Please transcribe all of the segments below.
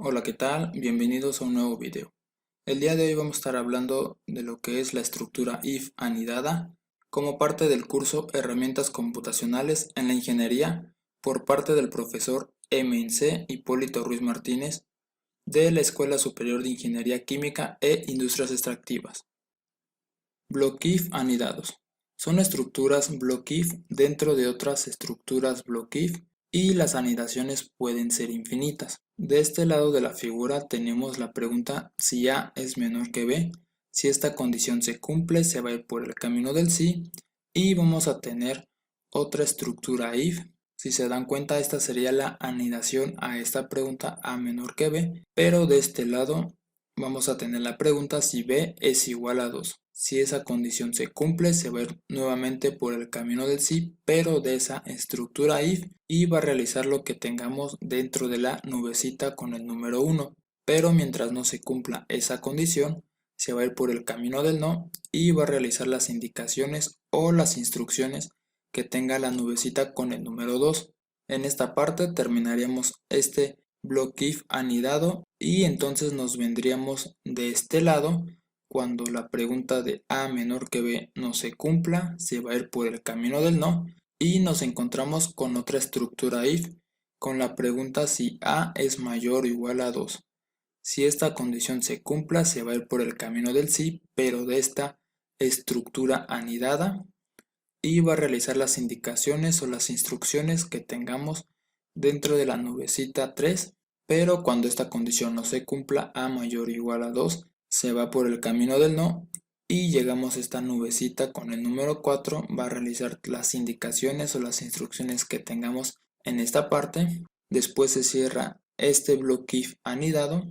Hola, ¿qué tal? Bienvenidos a un nuevo video. El día de hoy vamos a estar hablando de lo que es la estructura if anidada como parte del curso Herramientas Computacionales en la Ingeniería por parte del profesor MNC Hipólito Ruiz Martínez de la Escuela Superior de Ingeniería Química e Industrias Extractivas. Block if anidados. Son estructuras block if dentro de otras estructuras block if y las anidaciones pueden ser infinitas. De este lado de la figura tenemos la pregunta si A es menor que B. Si esta condición se cumple, se va a ir por el camino del sí y vamos a tener otra estructura if. Si se dan cuenta, esta sería la anidación a esta pregunta A menor que B, pero de este lado vamos a tener la pregunta si B es igual a 2. Si esa condición se cumple, se va a ir nuevamente por el camino del sí, pero de esa estructura if y va a realizar lo que tengamos dentro de la nubecita con el número 1. Pero mientras no se cumpla esa condición, se va a ir por el camino del no y va a realizar las indicaciones o las instrucciones que tenga la nubecita con el número 2. En esta parte terminaríamos este block if anidado y entonces nos vendríamos de este lado. Cuando la pregunta de A menor que B no se cumpla, se va a ir por el camino del no y nos encontramos con otra estructura if con la pregunta si A es mayor o igual a 2. Si esta condición se cumpla, se va a ir por el camino del sí, pero de esta estructura anidada y va a realizar las indicaciones o las instrucciones que tengamos dentro de la nubecita 3, pero cuando esta condición no se cumpla, A mayor o igual a 2, se va por el camino del no y llegamos a esta nubecita con el número 4, va a realizar las indicaciones o las instrucciones que tengamos en esta parte. Después se cierra este block if anidado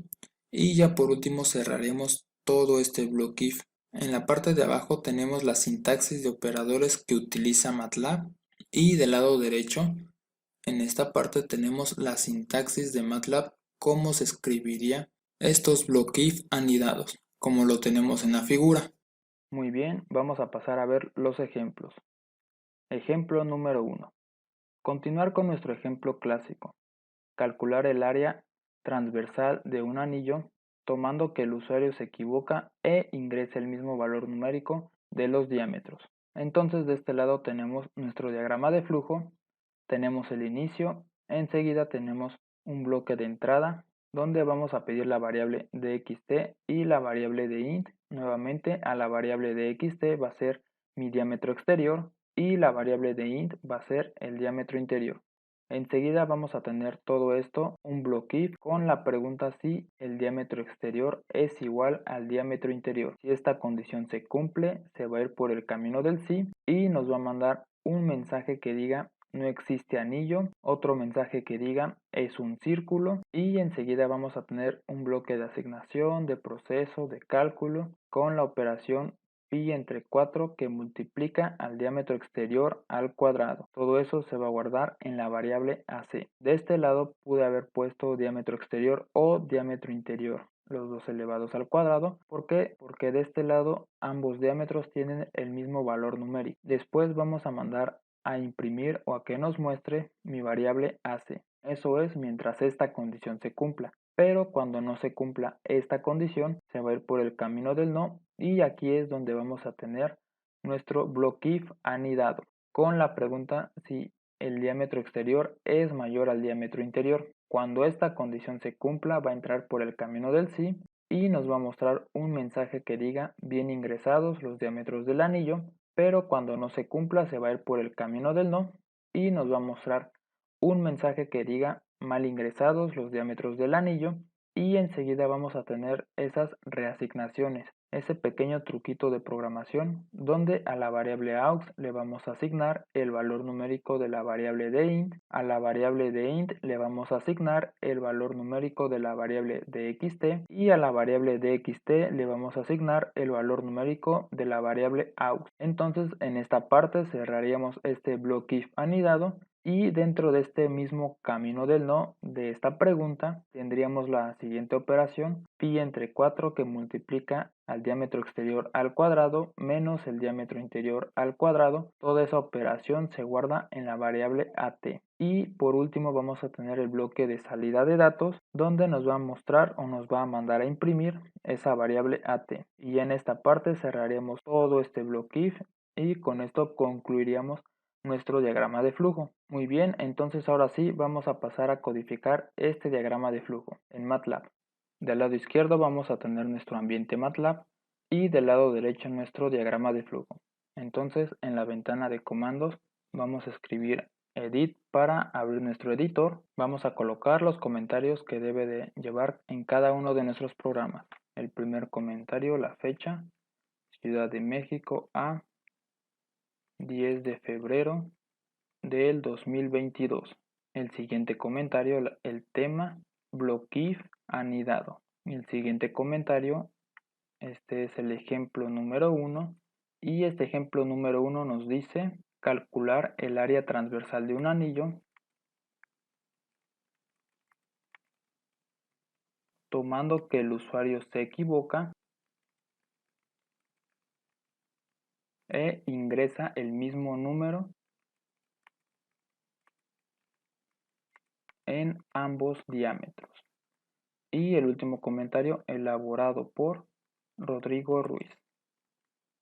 y ya por último cerraremos todo este block if. En la parte de abajo tenemos la sintaxis de operadores que utiliza MATLAB y del lado derecho en esta parte tenemos la sintaxis de MATLAB, cómo se escribiría estos block if anidados, como lo tenemos en la figura. Muy bien, vamos a pasar a ver los ejemplos. Ejemplo número 1. Continuar con nuestro ejemplo clásico. Calcular el área transversal de un anillo tomando que el usuario se equivoca e ingrese el mismo valor numérico de los diámetros. Entonces de este lado tenemos nuestro diagrama de flujo, tenemos el inicio, enseguida tenemos un bloque de entrada donde vamos a pedir la variable de xt y la variable de int. Nuevamente a la variable de xt va a ser mi diámetro exterior y la variable de int va a ser el diámetro interior. Enseguida vamos a tener todo esto, un block if con la pregunta si el diámetro exterior es igual al diámetro interior. Si esta condición se cumple, se va a ir por el camino del sí y nos va a mandar un mensaje que diga no existe anillo, otro mensaje que diga es un círculo y enseguida vamos a tener un bloque de asignación, de proceso, de cálculo con la operación pi entre 4 que multiplica al diámetro exterior al cuadrado. Todo eso se va a guardar en la variable AC. De este lado pude haber puesto diámetro exterior o diámetro interior, los dos elevados al cuadrado. ¿Por qué? Porque de este lado ambos diámetros tienen el mismo valor numérico. Después vamos a mandar a imprimir o a que nos muestre mi variable AC. Eso es mientras esta condición se cumpla. Pero cuando no se cumpla esta condición, se va a ir por el camino del no y aquí es donde vamos a tener nuestro block if anidado con la pregunta si el diámetro exterior es mayor al diámetro interior. Cuando esta condición se cumpla, va a entrar por el camino del sí y nos va a mostrar un mensaje que diga bien ingresados los diámetros del anillo, pero cuando no se cumpla se va a ir por el camino del no y nos va a mostrar un mensaje que diga mal ingresados los diámetros del anillo y enseguida vamos a tener esas reasignaciones, ese pequeño truquito de programación donde a la variable aux le vamos a asignar el valor numérico de la variable de int, a la variable de int le vamos a asignar el valor numérico de la variable de xt y a la variable de xt le vamos a asignar el valor numérico de la variable aux. Entonces en esta parte cerraríamos este block if anidado Y dentro de este mismo camino del no de esta pregunta tendríamos la siguiente operación: pi entre 4 que multiplica al diámetro exterior al cuadrado menos el diámetro interior al cuadrado. Toda esa operación se guarda en la variable at. Y por último vamos a tener el bloque de salida de datos, donde nos va a mostrar o nos va a mandar a imprimir esa variable at. Y en esta parte cerraremos todo este bloque if, y con esto concluiríamos nuestro diagrama de flujo. Muy bien, entonces ahora sí vamos a pasar a codificar este diagrama de flujo en MATLAB. Del lado izquierdo vamos a tener nuestro ambiente MATLAB y del lado derecho nuestro diagrama de flujo. Entonces en la ventana de comandos vamos a escribir edit para abrir nuestro editor. Vamos a colocar los comentarios que debe de llevar en cada uno de nuestros programas. El primer comentario, la fecha, Ciudad de México a 10 de febrero del 2022. El siguiente comentario, el tema, bloquif anidado. El siguiente comentario, este es el ejemplo número 1. Y este ejemplo número 1 nos dice calcular el área transversal de un anillo tomando que el usuario se equivoca e ingresa el mismo número en ambos diámetros. Y el último comentario elaborado por Rodrigo Ruiz.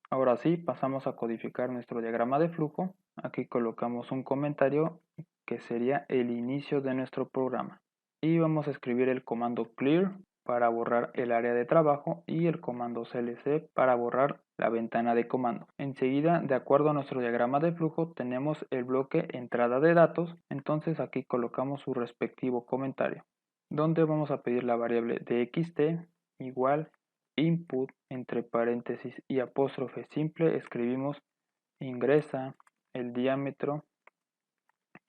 Ahora sí, pasamos a codificar nuestro diagrama de flujo. Aquí colocamos un comentario que sería el inicio de nuestro programa. Y vamos a escribir el comando clear para borrar el área de trabajo y el comando clc para borrar la ventana de comando. Enseguida, de acuerdo a nuestro diagrama de flujo, tenemos el bloque entrada de datos. Entonces aquí colocamos su respectivo comentario, donde vamos a pedir la variable dxt igual input entre paréntesis y apóstrofe simple. Escribimos ingresa el diámetro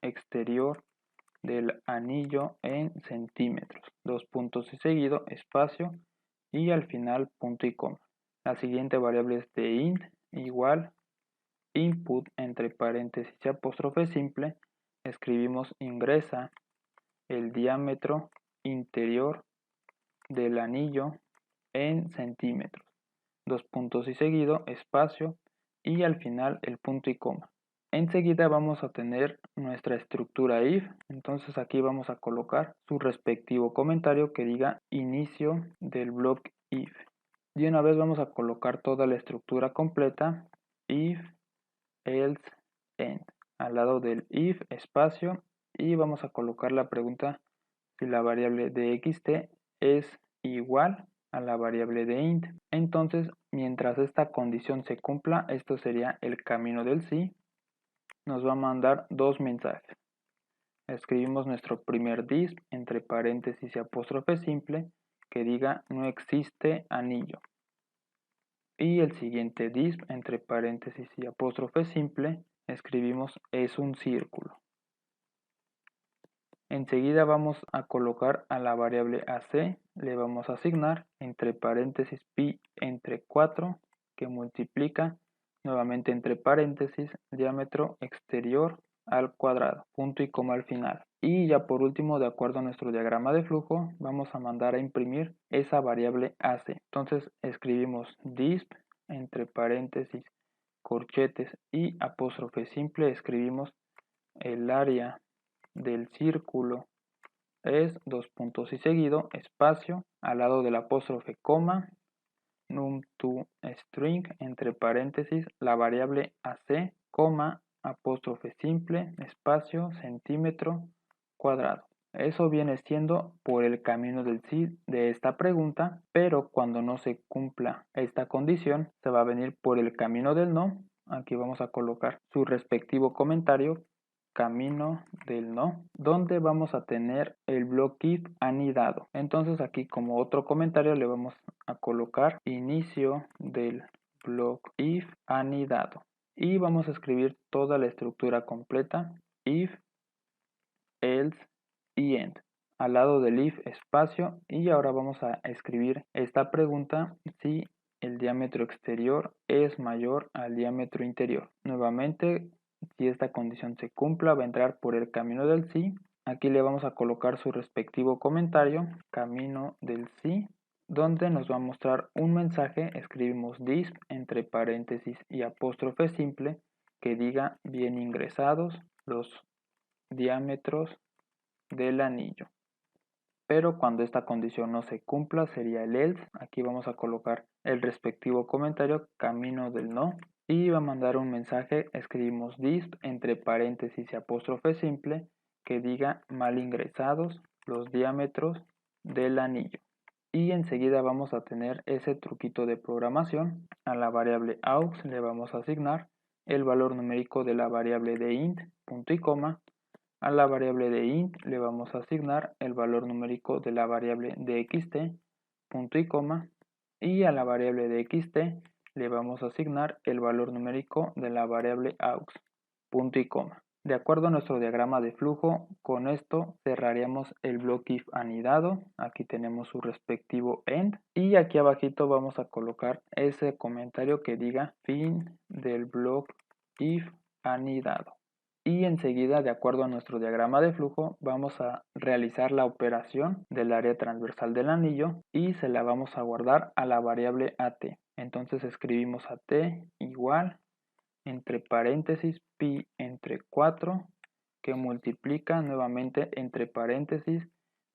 exterior del anillo en centímetros, dos puntos y seguido, espacio y al final punto y coma. La siguiente variable es de int igual input entre paréntesis y apóstrofe simple. Escribimos ingresa el diámetro interior del anillo en centímetros, dos puntos y seguido, espacio y al final el punto y coma. Enseguida vamos a tener nuestra estructura if. Entonces aquí vamos a colocar su respectivo comentario que diga inicio del bloque if. De una vez vamos a colocar toda la estructura completa: if, else, end, al lado del if, espacio, y vamos a colocar la pregunta si la variable de xt es igual a la variable de int. Entonces, mientras esta condición se cumpla, esto sería el camino del sí. Nos va a mandar dos mensajes. Escribimos nuestro primer div entre paréntesis y apóstrofe simple que diga no existe anillo. Y el siguiente div entre paréntesis y apóstrofe simple escribimos es un círculo. Enseguida vamos a colocar a la variable ac, le vamos a asignar entre paréntesis pi entre 4 que multiplica nuevamente entre paréntesis diámetro exterior al cuadrado, punto y coma al final. Y ya por último, de acuerdo a nuestro diagrama de flujo, vamos a mandar a imprimir esa variable ac. Entonces escribimos disp entre paréntesis corchetes y apóstrofe simple, escribimos el área del círculo es dos puntos y seguido, espacio, al lado del apóstrofe coma, num2string entre paréntesis la variable ac, coma, apóstrofe simple, espacio, centímetro cuadrado. Eso viene siendo por el camino del sí de esta pregunta, pero cuando no se cumpla esta condición, se va a venir por el camino del no. Aquí vamos a colocar su respectivo comentario, camino del no, donde vamos a tener el bloque if anidado. Entonces aquí como otro comentario le vamos a colocar inicio del bloque if anidado. Y vamos a escribir toda la estructura completa: if, else y end. Al lado del if espacio, y ahora vamos a escribir esta pregunta si el diámetro exterior es mayor al diámetro interior. Nuevamente Si esta condición se cumpla, va a entrar por el camino del sí. Aquí le vamos a colocar su respectivo comentario, camino del sí, donde nos va a mostrar un mensaje. Escribimos this entre paréntesis y apóstrofe simple que diga bien ingresados los diámetros del anillo. Pero cuando esta condición no se cumpla sería el else. Aquí vamos a colocar el respectivo comentario, camino del no, y va a mandar un mensaje. Escribimos this entre paréntesis y apóstrofe simple que diga mal ingresados los diámetros del anillo. Y enseguida vamos a tener ese truquito de programación. A la variable aux le vamos a asignar el valor numérico de la variable de int, punto y coma. A la variable de int le vamos a asignar el valor numérico de la variable de xt, punto y coma, y a la variable de xt le vamos a asignar el valor numérico de la variable aux, punto y coma. De acuerdo a nuestro diagrama de flujo, con esto cerraríamos el bloque if anidado. Aquí tenemos su respectivo end y aquí abajito vamos a colocar ese comentario que diga fin del bloque if anidado. Y enseguida, de acuerdo a nuestro diagrama de flujo, vamos a realizar la operación del área transversal del anillo y se la vamos a guardar a la variable at. Entonces escribimos at igual entre paréntesis pi entre 4 que multiplica nuevamente entre paréntesis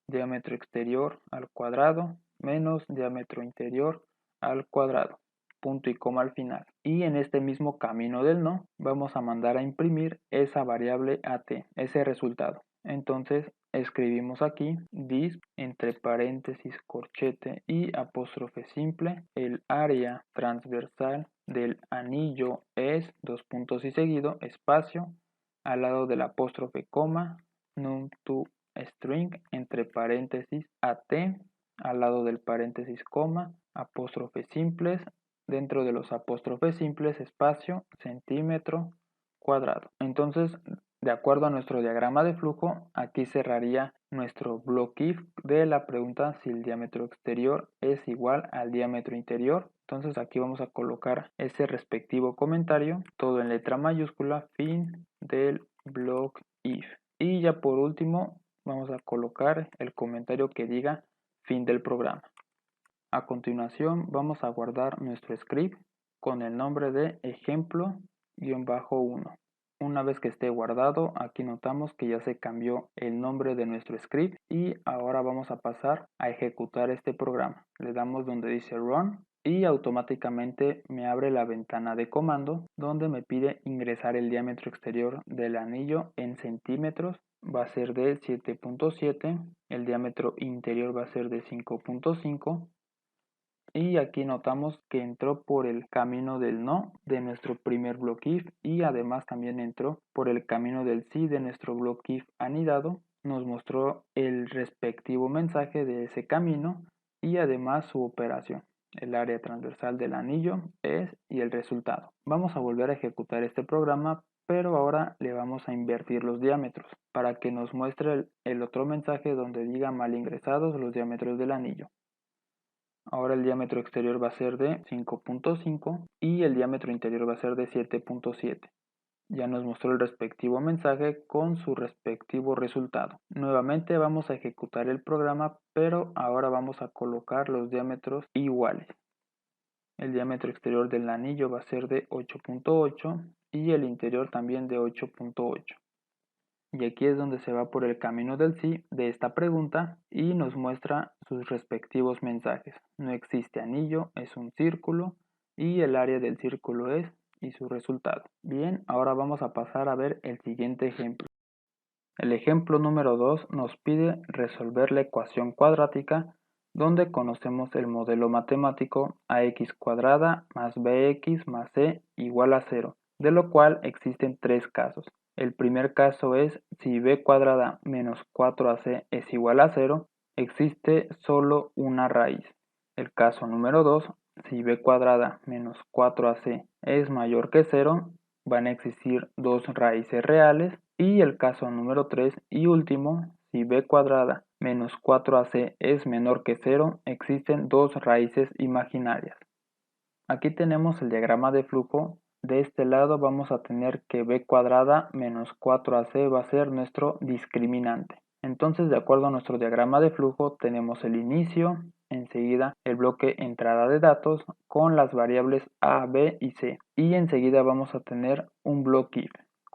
diámetro exterior al cuadrado menos diámetro interior al cuadrado, punto y coma al final. Y en este mismo camino del no vamos a mandar a imprimir esa variable at, ese resultado. Entonces escribimos aquí this entre paréntesis corchete y apóstrofe simple, el área transversal del anillo es, dos puntos y seguido, espacio, al lado del apóstrofe coma, num2 string entre paréntesis at, al lado del paréntesis coma, apóstrofes simples, dentro de los apóstrofes simples espacio, centímetro cuadrado. Entonces, de acuerdo a nuestro diagrama de flujo, aquí cerraría nuestro bloque if de la pregunta si el diámetro exterior es igual al diámetro interior. Entonces aquí vamos a colocar ese respectivo comentario, todo en letra mayúscula, fin del bloque if. Y ya por último vamos a colocar el comentario que diga fin del programa. A continuación vamos a guardar nuestro script con el nombre de ejemplo-1. Una vez que esté guardado, aquí notamos que ya se cambió el nombre de nuestro script y ahora vamos a pasar a ejecutar este programa. Le damos donde dice run y automáticamente me abre la ventana de comando donde me pide ingresar el diámetro exterior del anillo en centímetros. Va a ser de 7.7, el diámetro interior va a ser de 5.5 y aquí notamos que entró por el camino del no de nuestro primer bloque if y además también entró por el camino del sí de nuestro bloque if anidado. Nos mostró el respectivo mensaje de ese camino y además su operación. El área transversal del anillo es y el resultado. Vamos a volver a ejecutar este programa, pero ahora le vamos a invertir los diámetros para que nos muestre el otro mensaje donde diga mal ingresados los diámetros del anillo. Ahora el diámetro exterior va a ser de 5.5 y el diámetro interior va a ser de 7.7. Ya nos mostró el respectivo mensaje con su respectivo resultado. Nuevamente vamos a ejecutar el programa, pero ahora vamos a colocar los diámetros iguales. El diámetro exterior del anillo va a ser de 8.8 y el interior también de 8.8. Y aquí es donde se va por el camino del sí de esta pregunta y nos muestra sus respectivos mensajes. No existe anillo, es un círculo y el área del círculo es y su resultado. Bien, ahora vamos a pasar a ver el siguiente ejemplo. El ejemplo número 2 nos pide resolver la ecuación cuadrática donde conocemos el modelo matemático ax cuadrada más bx más c igual a 0, de lo cual existen tres casos. El primer caso es si b cuadrada menos 4ac es igual a 0, existe solo una raíz. El caso número 2, si b cuadrada menos 4ac es mayor que 0, van a existir dos raíces reales. Y el caso número 3 y último, si b cuadrada menos 4ac es menor que 0, existen dos raíces imaginarias. Aquí tenemos el diagrama de flujo de este lado vamos a tener que b cuadrada menos 4ac va a ser nuestro discriminante. Entonces, de acuerdo a nuestro diagrama de flujo, tenemos el inicio, enseguida el bloque entrada de datos con las variables a, b y c. Y enseguida vamos a tener un bloque if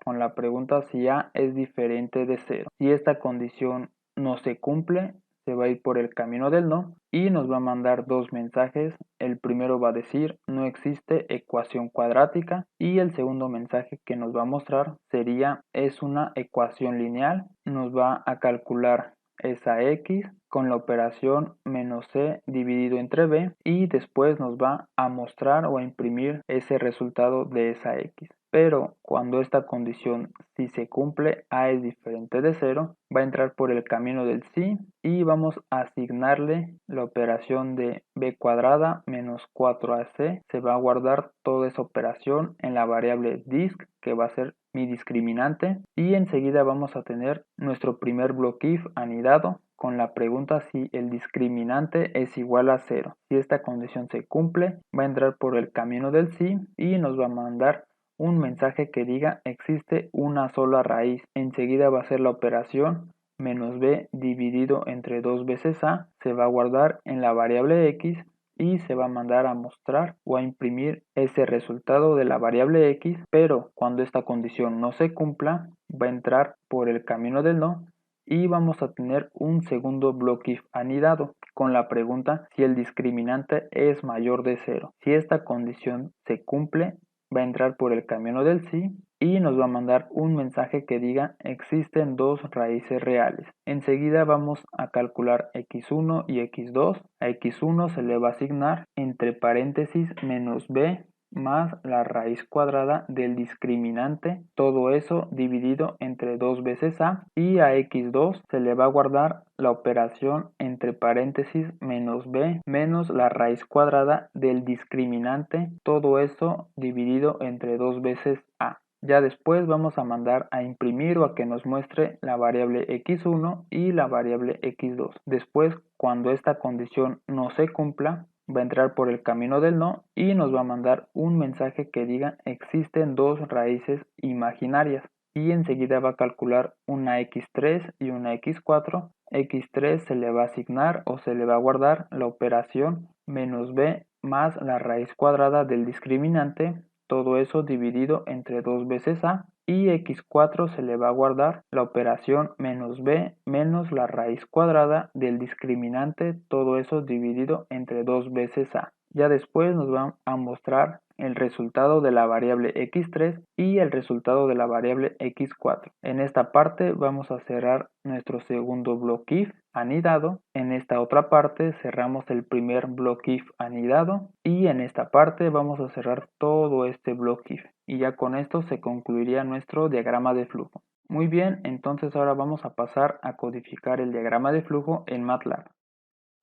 con la pregunta si a es diferente de 0. Si esta condición no se cumple, se va a ir por el camino del no y nos va a mandar dos mensajes. El primero va a decir no existe ecuación cuadrática y el segundo mensaje que nos va a mostrar sería es una ecuación lineal. Nos va a calcular esa x con la operación menos c dividido entre b y después nos va a mostrar o a imprimir ese resultado de esa x. Pero cuando esta condición sí se cumple, a es diferente de 0, va a entrar por el camino del sí y vamos a asignarle la operación de b cuadrada menos 4ac. Se va a guardar toda esa operación en la variable disc, que va a ser mi discriminante, y enseguida vamos a tener nuestro primer bloque if anidado con la pregunta si el discriminante es igual a 0. Si esta condición se cumple, va a entrar por el camino del sí y nos va a mandar un mensaje que diga existe una sola raíz. Enseguida va a ser la operación menos b dividido entre 2 veces a, se va a guardar en la variable x y se va a mandar a mostrar o a imprimir ese resultado de la variable x, pero cuando esta condición no se cumpla, va a entrar por el camino del no y vamos a tener un segundo bloque if anidado con la pregunta si el discriminante es mayor de 0. Si esta condición se cumple, va a entrar por el camino del sí y nos va a mandar un mensaje que diga existen dos raíces reales. Enseguida vamos a calcular x1 y x2. A x1 se le va a asignar entre paréntesis menos b más la raíz cuadrada del discriminante, todo eso dividido entre 2 veces a, y a x2 se le va a guardar la operación entre paréntesis menos b menos la raíz cuadrada del discriminante, todo eso dividido entre 2 veces a. Ya después vamos a mandar a imprimir o a que nos muestre la variable x1 y la variable x2. Después, cuando esta condición no se cumpla, va a entrar por el camino del no y nos va a mandar un mensaje que diga existen dos raíces imaginarias y enseguida va a calcular una x3 y una x4. x3 se le va a asignar o se le va a guardar la operación menos b más la raíz cuadrada del discriminante, todo eso dividido entre 2 veces a, y x4 se le va a guardar la operación menos b menos la raíz cuadrada del discriminante, todo eso dividido entre 2 veces a. Ya después nos va a mostrar el resultado de la variable x3 y el resultado de la variable x4. En esta parte vamos a cerrar nuestro segundo bloque if anidado. En esta otra parte cerramos el primer bloque if anidado y en esta parte vamos a cerrar todo este bloque if. Y ya con esto se concluiría nuestro diagrama de flujo. Muy bien, entonces ahora vamos a pasar a codificar el diagrama de flujo en MATLAB.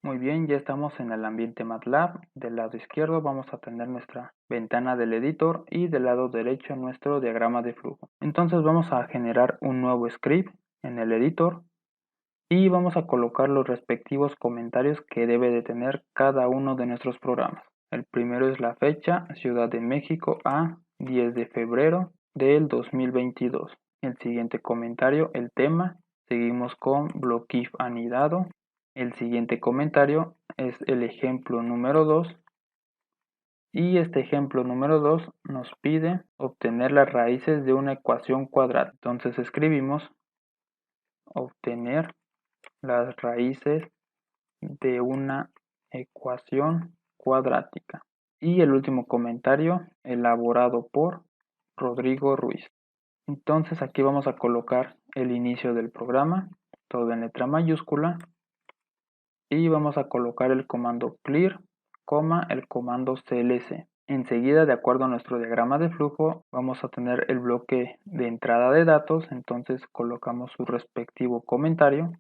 Muy bien, ya estamos en el ambiente MATLAB. Del lado izquierdo vamos a tener nuestra ventana del editor y del lado derecho nuestro diagrama de flujo. Entonces vamos a generar un nuevo script en el editor y vamos a colocar los respectivos comentarios que debe de tener cada uno de nuestros programas. El primero es la fecha, Ciudad de México a 10 de febrero del 2022. El siguiente comentario, el tema. Seguimos con bloque if anidado. El siguiente comentario es el ejemplo número 2 y este ejemplo número 2 nos pide obtener las raíces de una ecuación cuadrada. Entonces escribimos obtener las raíces de una ecuación cuadrática. Y el último comentario elaborado por Rodrigo Ruiz. Entonces aquí vamos a colocar el inicio del programa, todo en letra mayúscula. Y vamos a colocar el comando clear, el comando clc. Enseguida, de acuerdo a nuestro diagrama de flujo, vamos a tener el bloque de entrada de datos, entonces colocamos su respectivo comentario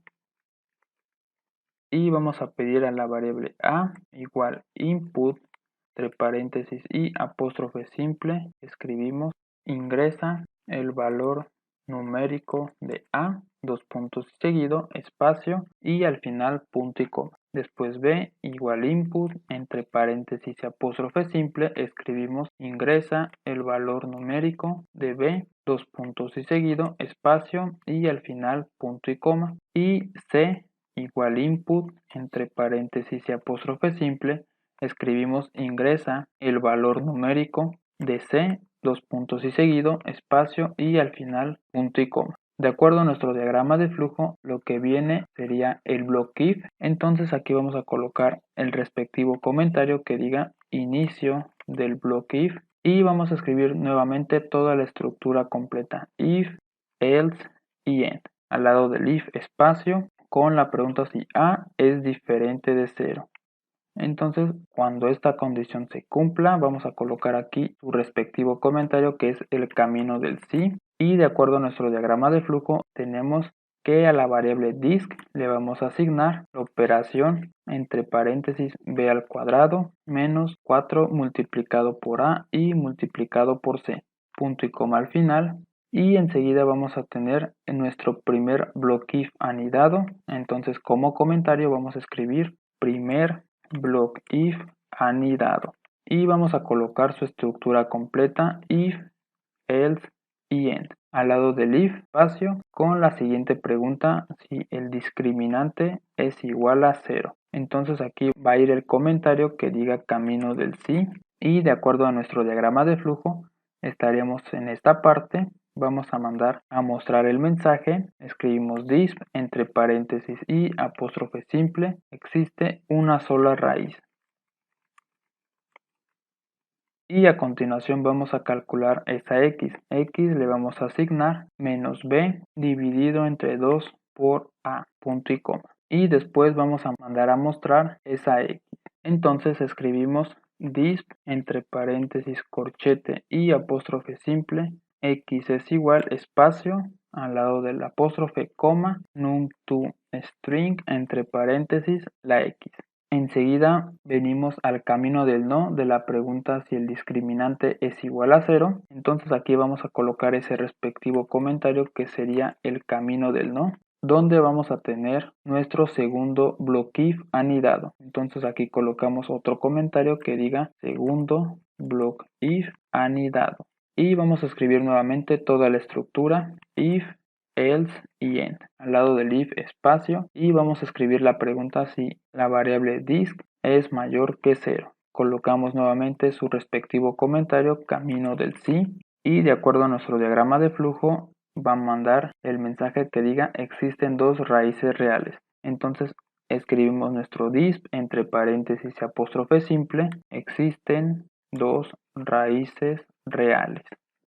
y vamos a pedir a la variable a igual input, entre paréntesis y apóstrofe simple, escribimos ingresa el valor numérico de a, dos puntos seguido, espacio y al final punto y coma. después b igual input, entre paréntesis y apóstrofe simple, escribimos ingresa el valor numérico de b, dos puntos y seguido, espacio y al final punto y coma. Y c igual input, entre paréntesis y apóstrofe simple, escribimos ingresa el valor numérico de c, dos puntos y seguido, espacio y al final punto y coma. De acuerdo a nuestro diagrama de flujo, lo que viene sería el block if. Entonces aquí vamos a colocar el respectivo comentario que diga inicio del block if y vamos a escribir nuevamente toda la estructura completa: if, else y end. Al lado del if, espacio, con la pregunta si a es diferente de 0. Entonces, cuando esta condición se cumpla, vamos a colocar aquí su respectivo comentario, que es el camino del sí. Y de acuerdo a nuestro diagrama de flujo, tenemos que a la variable disk le vamos a asignar la operación entre paréntesis b al cuadrado menos 4 multiplicado por a y multiplicado por c, punto y coma al final. Y enseguida vamos a tener en nuestro primer block if anidado. Entonces, como comentario vamos a escribir primer block if anidado y vamos a colocar su estructura completa: if, else y end. Al lado del if, espacio, con la siguiente pregunta: si el discriminante es igual a 0. Entonces aquí va a ir el comentario que diga camino del sí, y de acuerdo a nuestro diagrama de flujo estaríamos en esta parte. Vamos a mandar a mostrar el mensaje, escribimos disp entre paréntesis y apóstrofe simple, existe una sola raíz. Y a continuación vamos a calcular esa x. Le vamos a asignar menos b dividido entre 2 por a, punto y coma. Y después vamos a mandar a mostrar esa x. Entonces escribimos disp entre paréntesis corchete y apóstrofe simple, x es igual, espacio, al lado del apóstrofe, coma, num2 string entre paréntesis la x. Enseguida venimos al camino del no de la pregunta si el discriminante es igual a 0. Entonces aquí vamos a colocar ese respectivo comentario que sería el camino del no, donde vamos a tener nuestro segundo block if anidado. Entonces aquí colocamos otro comentario que diga segundo block if anidado. Y vamos a escribir nuevamente toda la estructura: if, else y end. Al lado del if, espacio, y vamos a escribir la pregunta si la variable disk es mayor que 0. Colocamos nuevamente su respectivo comentario, camino del sí, y de acuerdo a nuestro diagrama de flujo va a mandar el mensaje que diga existen dos raíces reales. Entonces escribimos nuestro disp entre paréntesis y apóstrofe simple, existen dos raíces reales.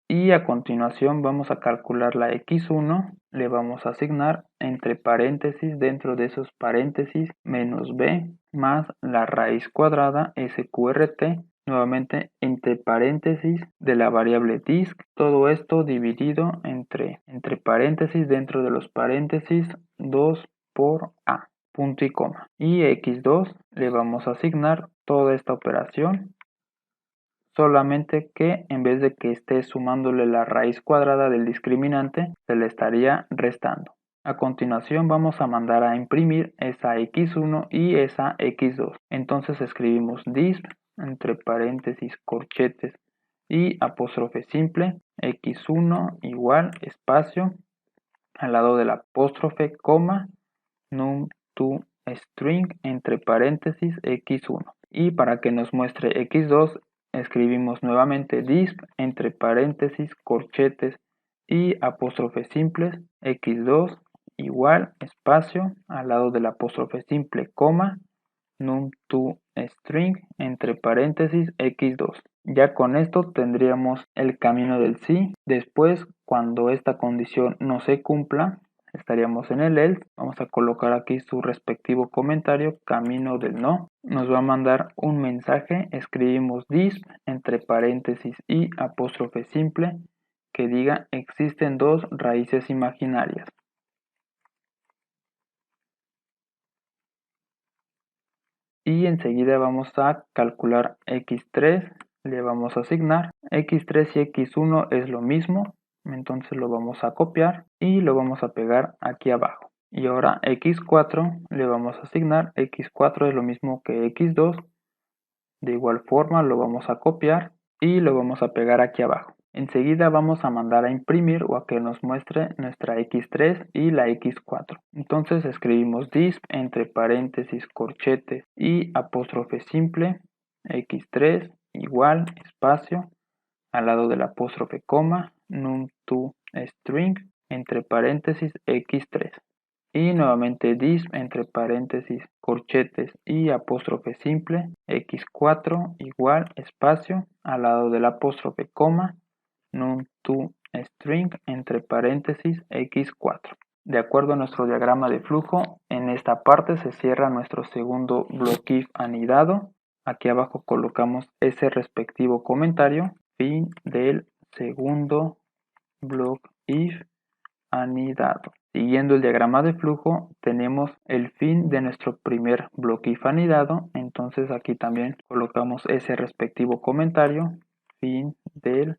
Y a continuación vamos a calcular la x1, le vamos a asignar entre paréntesis, dentro de esos paréntesis, menos b más la raíz cuadrada sqrt, nuevamente entre paréntesis de la variable disk, todo esto dividido entre paréntesis, dentro de los paréntesis 2 por a, punto y coma. Y x2 le vamos a asignar toda esta operación, solamente que en vez de que esté sumándole la raíz cuadrada del discriminante, se le estaría restando. A continuación vamos a mandar a imprimir esa x1 y esa x2. Entonces escribimos disp entre paréntesis corchetes y apóstrofe simple, x1 igual, espacio, al lado del apóstrofe, coma, num2 string entre paréntesis x1. Y para que nos muestre x2, escribimos nuevamente disp entre paréntesis corchetes y apóstrofe simples, x2 igual, espacio, al lado del apóstrofe simple, coma, num2 string entre paréntesis x2. Ya con esto tendríamos el camino del sí. Después, cuando esta condición no se cumpla, estaríamos en el else. Vamos a colocar aquí su respectivo comentario, camino del no. Nos va a mandar un mensaje, escribimos disp entre paréntesis y apóstrofe simple que diga existen dos raíces imaginarias. Y enseguida vamos a calcular x3, le vamos a asignar x3 y x1 es lo mismo, entonces lo vamos a copiar y lo vamos a pegar aquí abajo. Y ahora x4 le vamos a asignar, x4 es lo mismo que x2. De igual forma lo vamos a copiar y lo vamos a pegar aquí abajo. Enseguida vamos a mandar a imprimir o a que nos muestre nuestra x3 y la x4. Entonces escribimos disp entre paréntesis, corchetes y apóstrofe simple, x3 igual, espacio, al lado del apóstrofe coma, num2 string entre paréntesis x3. Y nuevamente disp entre paréntesis, corchetes y apóstrofe simple, x4 igual, espacio, al lado del apóstrofe coma, num2 string entre paréntesis x4. De acuerdo a nuestro diagrama de flujo, en esta parte se cierra nuestro segundo block if anidado. Aquí abajo colocamos ese respectivo comentario, fin del segundo block if anidado. Siguiendo el diagrama de flujo, tenemos el fin de nuestro primer bloque if anidado, entonces aquí también colocamos ese respectivo comentario, fin del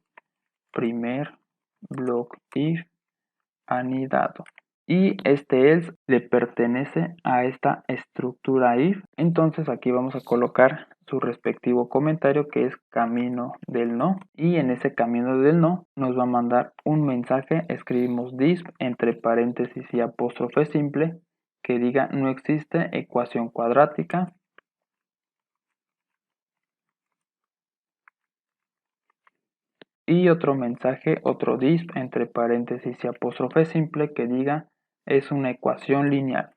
primer bloque if anidado. Y este else le pertenece a esta estructura if, entonces aquí vamos a colocar su respectivo comentario que es camino del no, y en ese camino del no nos va a mandar un mensaje. Escribimos disp entre paréntesis y apóstrofe simple que diga no existe ecuación cuadrática. Y otro mensaje, otro disp entre paréntesis y apóstrofe simple que diga es una ecuación lineal.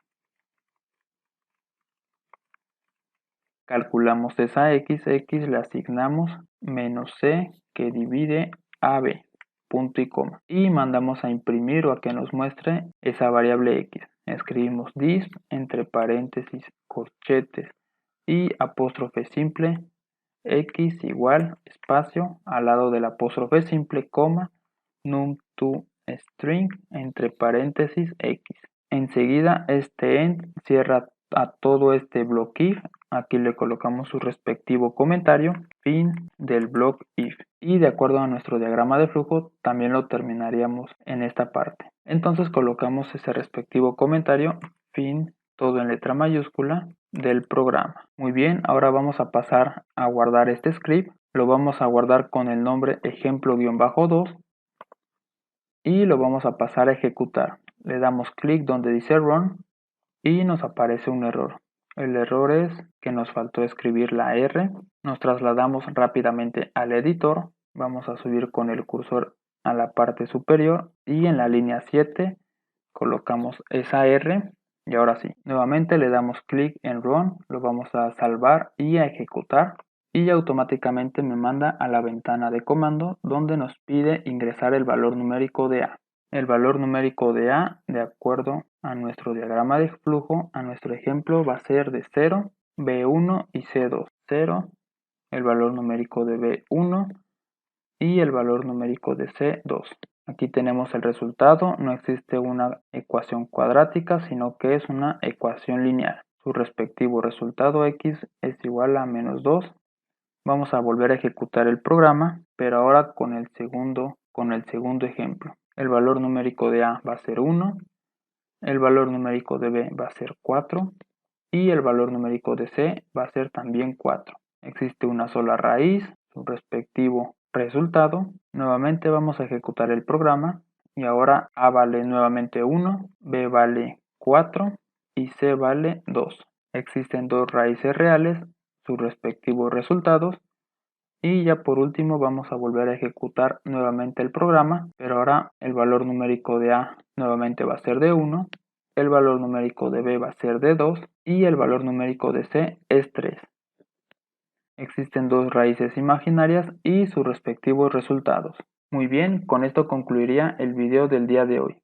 Calculamos esa x le asignamos menos c que divide AB, punto y coma. Y mandamos a imprimir o a que nos muestre esa variable x. Escribimos disp entre paréntesis, corchetes y apóstrofe simple, x igual, espacio, al lado del apóstrofe simple, coma, num2 string entre paréntesis x. Enseguida este end cierra a todo este block if. Aquí le colocamos su respectivo comentario, fin del block if. Y de acuerdo a nuestro diagrama de flujo también lo terminaríamos en esta parte. Entonces colocamos ese respectivo comentario, fin, todo en letra mayúscula del programa. Muy bien, ahora vamos a pasar a guardar este script. Lo vamos a guardar con el nombre ejemplo-2 y lo vamos a pasar a ejecutar. Le damos clic donde dice run y nos aparece un error. El error es que nos faltó escribir la R. Nos trasladamos rápidamente al editor. Vamos a subir con el cursor a la parte superior y en la línea 7 colocamos esa R. Y ahora sí, nuevamente le damos clic en run, lo vamos a salvar y a ejecutar. Y automáticamente me manda a la ventana de comando donde nos pide ingresar el valor numérico de A. El valor numérico de A, de acuerdo a nuestro diagrama de flujo, a nuestro ejemplo, va a ser de 0, B1 y C2. 0, el valor numérico de B1 y el valor numérico de C2. Aquí tenemos el resultado, no existe una ecuación cuadrática, sino que es una ecuación lineal. Su respectivo resultado x es igual a menos 2. Vamos a volver a ejecutar el programa, pero ahora con el segundo ejemplo. El valor numérico de A va a ser 1, el valor numérico de B va a ser 4 y el valor numérico de C va a ser también 4. Existe una sola raíz, su respectivo resultado. Nuevamente vamos a ejecutar el programa y ahora A vale nuevamente 1, B vale 4 y C vale 2. Existen dos raíces reales, sus respectivos resultados. Y ya por último vamos a volver a ejecutar nuevamente el programa, pero ahora el valor numérico de A nuevamente va a ser de 1, el valor numérico de B va a ser de 2 y el valor numérico de C es 3. Existen dos raíces imaginarias y sus respectivos resultados. Muy bien, con esto concluiría el video del día de hoy.